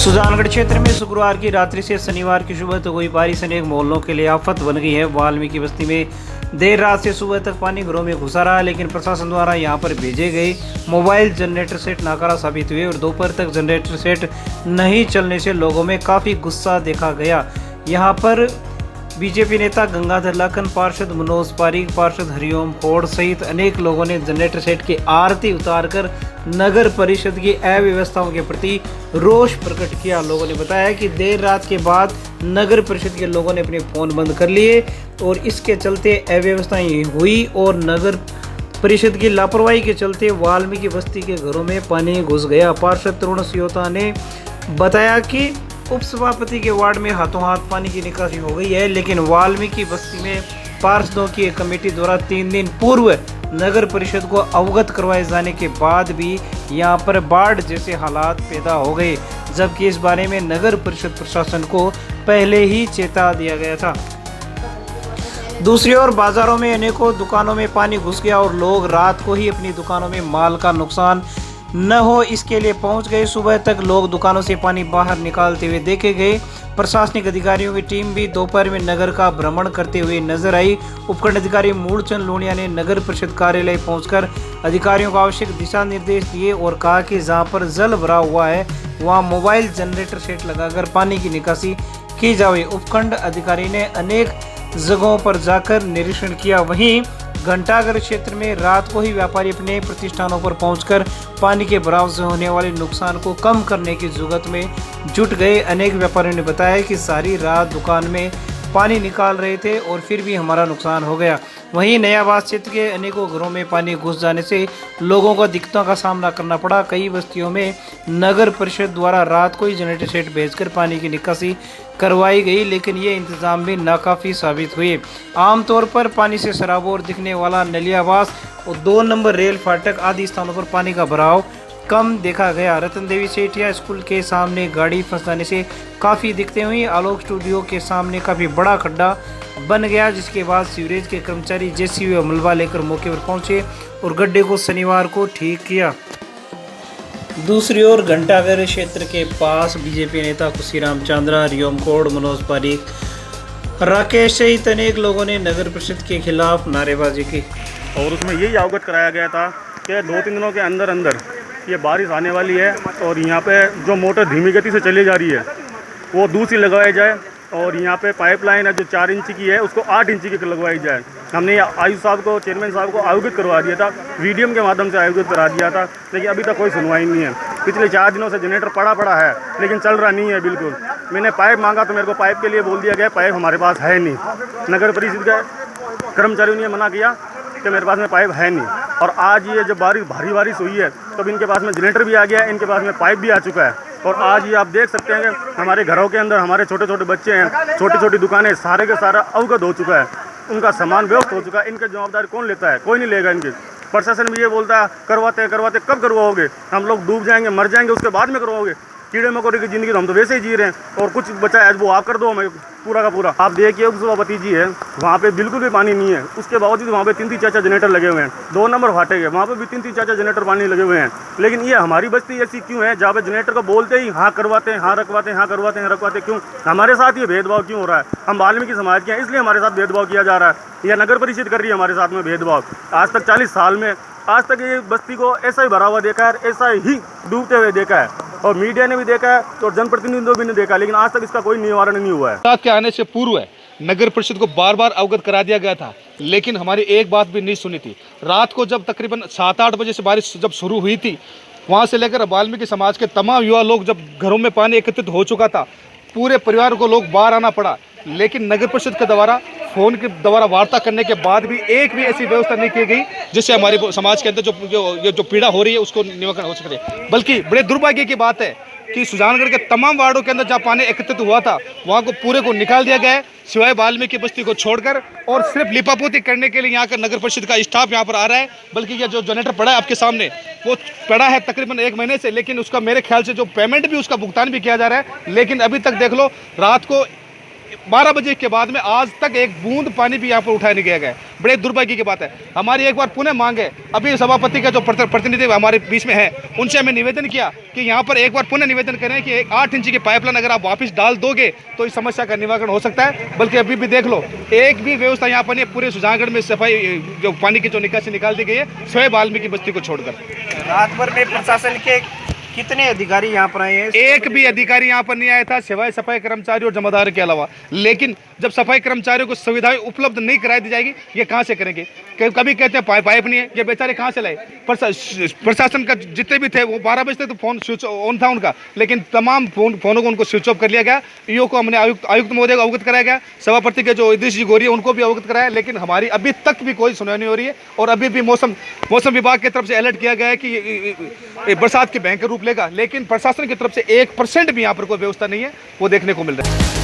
सुजानगढ़ क्षेत्र में शुक्रवार की रात्रि से शनिवार की सुबह तक हुई बारिश अनेक मोहल्लों के लिए आफत बन गई है। वाल्मीकि बस्ती में देर रात से सुबह तक पानी घरों में घुसा रहा, लेकिन प्रशासन द्वारा यहां पर भेजे गए मोबाइल जनरेटर सेट नाकारा साबित हुए और दोपहर तक जनरेटर सेट नहीं चलने से लोगों में काफी गुस्सा देखा गया। यहां पर बीजेपी नेता गंगाधर लाखन, पार्षद मनोज पारीक, पार्षद हरिओम खोड़ सहित अनेक लोगों ने जनरेटर सेट की आरती उतारकर नगर परिषद की अव्यवस्थाओं के प्रति रोष प्रकट किया। लोगों ने बताया कि देर रात के बाद नगर परिषद के लोगों ने अपने फोन बंद कर लिए और इसके चलते अव्यवस्थाएं हुई और नगर परिषद की लापरवाही के चलते वाल्मीकि बस्ती के घरों में पानी घुस गया। पार्षद तरुण सियोता ने बताया कि उप सभापति के वार्ड में हाथों हाथ पानी की निकासी हो गई है, लेकिन वाल्मीकि बस्ती में पार्षदों की एक कमेटी द्वारा 3 दिन पूर्व नगर परिषद को अवगत करवाए जाने के बाद भी यहां पर बाढ़ जैसे हालात पैदा हो गए, जबकि इस बारे में नगर परिषद प्रशासन को पहले ही चेता दिया गया था। दूसरी ओर बाजारों में अनेकों दुकानों में पानी घुस गया और लोग रात को ही अपनी दुकानों में माल का नुकसान न हो इसके लिए पहुंच गए। सुबह तक लोग दुकानों से पानी बाहर निकालते हुए देखे गए। प्रशासनिक अधिकारियों की टीम भी दोपहर में नगर का भ्रमण करते हुए नजर आई। उपखंड अधिकारी मूलचंद लोनिया ने नगर परिषद कार्यालय पहुंचकर अधिकारियों को आवश्यक दिशा निर्देश दिए और कहा कि जहां पर जल भरा हुआ है वहां मोबाइल जनरेटर सेट लगाकर पानी की निकासी की जाए। उपखंड अधिकारी ने अनेक जगहों पर जाकर निरीक्षण किया। वहीं घंटाघर क्षेत्र में रात को ही व्यापारी अपने प्रतिष्ठानों पर पहुंचकर पानी के बहाव से होने वाले नुकसान को कम करने की जुगत में जुट गए। अनेक व्यापारियों ने बताया कि सारी रात दुकान में पानी निकाल रहे थे और फिर भी हमारा नुकसान हो गया। वहीं नयाबाद क्षेत्र के अनेकों घरों में पानी घुस जाने से लोगों को दिक्कतों का सामना करना पड़ा। कई बस्तियों में नगर परिषद द्वारा रात को ही जनरेटर सेट भेजकर पानी की निकासी करवाई गई, लेकिन ये इंतजाम भी नाकाफी साबित हुए। आमतौर पर पानी से सराबोर दिखने वाला नलियाबास और 2 नंबर रेल फाटक आदि स्थानों पर पानी का भराव कम देखा गया। रतन देवी सेठिया स्कूल के सामने गाड़ी फंस जाने से काफ़ी दिक्कतें हुई। आलोक स्टूडियो के सामने काफ़ी बड़ा खड्डा बन गया, जिसके बाद सीवरेज के कर्मचारी जेसीबी और मलबा लेकर मौके पर पहुंचे और गड्ढे को शनिवार को ठीक किया। दूसरी ओर घंटाघर क्षेत्र के पास बीजेपी नेता खुशीराम चांद्रा, हरिओम खोड़, मनोज पारीक, राकेश सहित अनेक लोगों ने नगर परिषद के खिलाफ नारेबाजी की और उसमें यही अवगत कराया गया था कि 2-3 दिनों के अंदर अंदर ये बारिश आने वाली है और यहाँ पे जो मोटर धीमी गति से चली जा रही है वो दूसरी लगवाई जाए और यहाँ पे पाइपलाइन है जो 4 इंच की है उसको 8 इंच की लगवाई जाए। हमने आयुष साहब को, चेयरमैन साहब को अवगत करवा दिया था, वीडियम के माध्यम से अवगत करा दिया था, लेकिन अभी तक कोई सुनवाई नहीं है। पिछले 4 दिनों से जनरेटर पड़ा है लेकिन चल रहा नहीं है बिल्कुल। मैंने पाइप मांगा तो मेरे को पाइप के लिए बोल दिया गया पाइप हमारे पास है नहीं। नगर परिषद के कर्मचारियों ने मना किया कि मेरे पास में पाइप है नहीं। और आज ये जब भारी बारिश हुई है तब इनके पास में जनरेटर भी आ गया है, इनके पास में पाइप भी आ चुका है। और आज ये आप देख सकते हैं कि हमारे घरों के अंदर हमारे छोटे छोटे बच्चे हैं, छोटी छोटी दुकानें, सारे के सारा अवगत हो चुका है, उनका सामान व्यवस्थ हो चुका है। इनकी जवाबदारी कौन लेता है? कोई नहीं लेगा इनकी। प्रशासन भी ये बोलता है करवाते कब करवाओगे? हम लोग डूब जाएंगे, मर जाएंगे, उसके बाद में करवाओगे? कीड़े मकोड़े की ज़िंदगी तो हम तो वैसे ही जी रहे हैं और कुछ बचा है वो आप कर दो हमें पूरा का पूरा। आप देखिए उप सभापति जी है, वहाँ पे बिल्कुल भी पानी नहीं है, उसके बावजूद वहाँ पे 3-3 4-4 जनरेटर लगे हुए हैं। 2 नंबर फाटे हैं, वहाँ पे भी 3-3 4-4 जनरेटर पानी लगे हुए हैं। लेकिन ये हमारी बस्ती ऐसी क्यों है जहाँ पे जनरेटर को बोलते ही हाँ करवाते हैं, हाँ रखवाते हैं, हाँ करवाते हैं, रखवाते क्यों? हमारे साथ ये भेदभाव क्यों हो रहा है? हम वाल्मीकि समाज के हैं इसलिए हमारे साथ भेदभाव किया जा रहा है या नगर परिषद कर रही है हमारे साथ में भेदभाव? आज तक 40 साल में आज तक ये बस्ती को ऐसा ही भरा हुआ देखा है, ऐसा ही डूबते हुए देखा है और मीडिया ने भी देखा है और जनप्रतिनिधियों भी ने देखा, लेकिन आज तक इसका कोई निवारण नहीं हुआ है। रात के आने से पूर्व नगर परिषद को बार बार अवगत करा दिया गया था, लेकिन हमारी एक बात भी नहीं सुनी थी। रात को जब तकरीबन 7-8 बजे से बारिश जब शुरू हुई थी, वहाँ से लेकर वाल्मीकि समाज के तमाम युवा लोग जब घरों में पानी एकत्रित हो चुका था, पूरे परिवार को लोग बाहर आना पड़ा, लेकिन नगर परिषद के द्वारा फ़ोन के द्वारा वार्ता करने के बाद भी एक भी ऐसी व्यवस्था नहीं की गई जिससे हमारे समाज के अंदर जो पीड़ा हो रही है उसको निवारण हो सके। बल्कि बड़े दुर्भाग्य की बात है कि सुजानगढ़ के तमाम वार्डों के अंदर जहाँ पानी एकत्रित हुआ था वहाँ को पूरे को निकाल दिया गया है, सिवाय वाल्मीकि बस्ती को छोड़कर, और सिर्फ लिपापोती करने के लिए यहाँ का नगर परिषद का स्टाफ यहाँ पर आ रहा है। बल्कि ये जो जनरेटर पड़ा है आपके सामने वो पड़ा है तकरीबन 1 महीने से, लेकिन उसका मेरे ख्याल से जो पेमेंट भी उसका भुगतान भी किया जा रहा है, लेकिन अभी तक देख लो रात को 12 बजे के बाद में आज तक एक बूंद पानी भी यहाँ पर उठाया नहीं गया है। बड़े दुर्भाग्य की बात है। हमारी एक बार पुनः मांग है, अभी सभापति का जो प्रतिनिधि हमारे बीच में है उनसे हमें निवेदन किया कि यहाँ पर एक बार पुनः निवेदन करें कि 8 इंच की पाइपलाइन अगर आप वापस डाल दोगे तो इस समस्या का निवारण हो सकता है। बल्कि अभी भी देख लो, एक भी व्यवस्था यहाँ पर नहीं, पूरे सुजानगढ़ में सफाई जो पानी की जो निकासी निकाल दी गई है सिवाय वाल्मीकि बस्ती को छोड़कर। रात भर में प्रशासन के कितने अधिकारी यहाँ पर आए हैं? एक भी अधिकारी यहाँ पर नहीं आया था सिवाय सफाई कर्मचारी और जमादार के अलावा। लेकिन जब सफाई कर्मचारियों को सुविधाएं उपलब्ध नहीं कराई दी जाएगी, ये कहाँ से करेंगे? कभी कहते हैं पाइप नहीं है, ये बेचारे कहाँ से लाए? प्रशासन का जितने भी थे वो 12 बजे तक तो फोन स्विच ऑन था उनका, लेकिन तमाम फोनों को उनको स्विच ऑफ कर लिया गया। ईओ को हमने आयुक्त महोदय को अवगत कराया गया, सभापति के जो इद्रिस जी गोरी है उनको भी अवगत कराया, लेकिन हमारी अभी तक भी कोई सुनवाई नहीं हो रही है। और अभी भी मौसम विभाग की तरफ से अलर्ट किया गया है कि बरसात के भयंकर रूप लेगा, लेकिन प्रशासन की तरफ से 1% भी यहाँ पर कोई व्यवस्था नहीं है, वो देखने को मिल रहा है।